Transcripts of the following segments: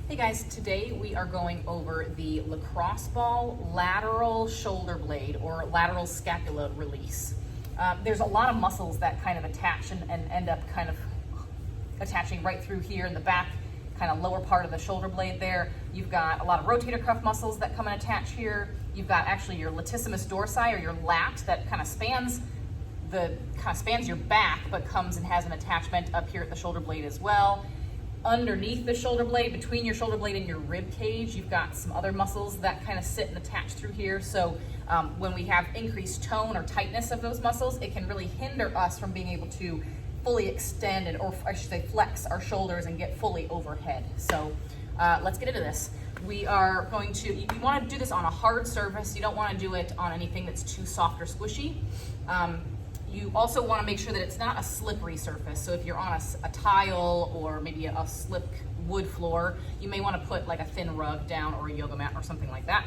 Hey guys, today we are going over the lacrosse ball lateral shoulder blade or lateral scapula release. There's a lot of muscles that kind of attach and end up kind of attaching right through here in the back, kind of lower part of the shoulder blade there. You've got a lot of rotator cuff muscles that come and attach here. You've got actually your latissimus dorsi or your lat that kind of spans your back, but comes and has an attachment up here at the shoulder blade as well. Underneath the shoulder blade, between your shoulder blade and your rib cage, you've got some other muscles that kind of sit and attach through here. So when we have increased tone or tightness of those muscles, it can really hinder us from being able to fully extend or I should say flex our shoulders and get fully overhead. So let's get into this. We are going to, you want to do this on a hard surface. You don't want to do it on anything that's too soft or squishy. You also want to make sure that it's not a slippery surface. So if you're on a tile or maybe a slip wood floor, you may want to put like a thin rug down or a yoga mat or something like that.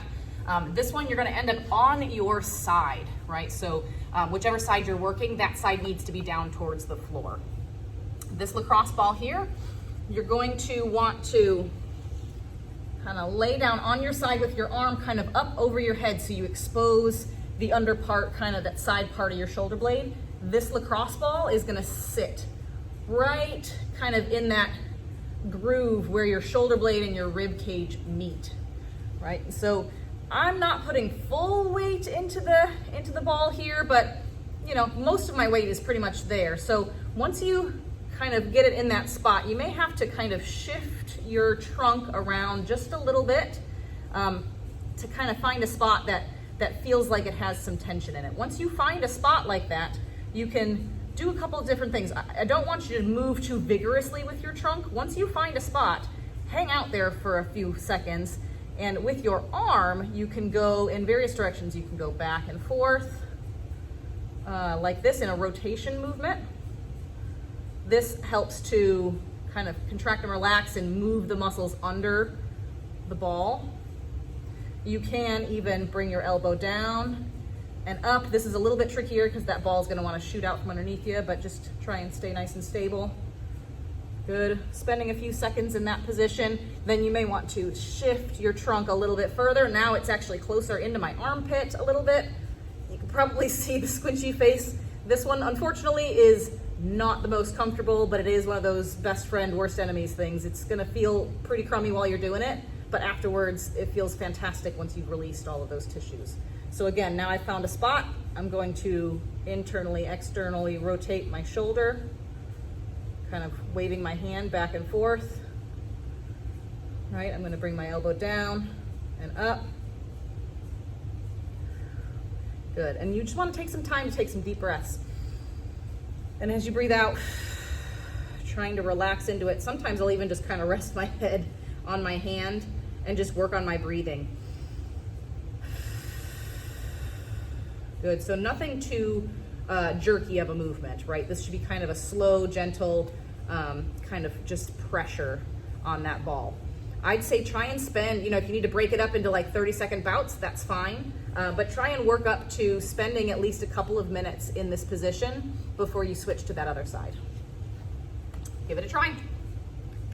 This one, you're going to end up on your side, right? So whichever side you're working, that side needs to be down towards the floor. This lacrosse ball here, you're going to want to kind of lay down on your side with your arm kind of up over your head so you expose the under part, kind of that side part of your shoulder blade. This lacrosse ball is gonna sit right kind of in that groove where your shoulder blade and your rib cage meet, right? So I'm not putting full weight into the ball here, but you know, most of my weight is pretty much there. So once you kind of get it in that spot, you may have to kind of shift your trunk around just a little bit to kind of find a spot that feels like it has some tension in it. Once you find a spot like that, you can do a couple of different things. I don't want you to move too vigorously with your trunk. Once you find a spot, hang out there for a few seconds, and with your arm, you can go in various directions. You can go back and forth, like this in a rotation movement. This helps to kind of contract and relax and move the muscles under the ball. You can even bring your elbow down and up. This is a little bit trickier because that ball is going to want to shoot out from underneath you, but just try and stay nice and stable. Good. Spending a few seconds in that position. Then you may want to shift your trunk a little bit further. Now it's actually closer into my armpit a little bit. You can probably see the squinchy face. This one, unfortunately, is not the most comfortable, but it is one of those best friend, worst enemies things. It's going to feel pretty crummy while you're doing it, but afterwards it feels fantastic once you've released all of those tissues. So again, now I found a spot. I'm going to internally, externally rotate my shoulder, kind of waving my hand back and forth. Right, I'm going to bring my elbow down and up. Good, and you just want to take some time to take some deep breaths. And as you breathe out, trying to relax into it. Sometimes I'll even just kind of rest my head on my hand and just work on my breathing. Good, so nothing too jerky of a movement, right? This should be kind of a slow, gentle, kind of just pressure on that ball. I'd say try and spend, if you need to break it up into like 30-second bouts, that's fine. But try and work up to spending at least a couple of minutes in this position before you switch to that other side. Give it a try.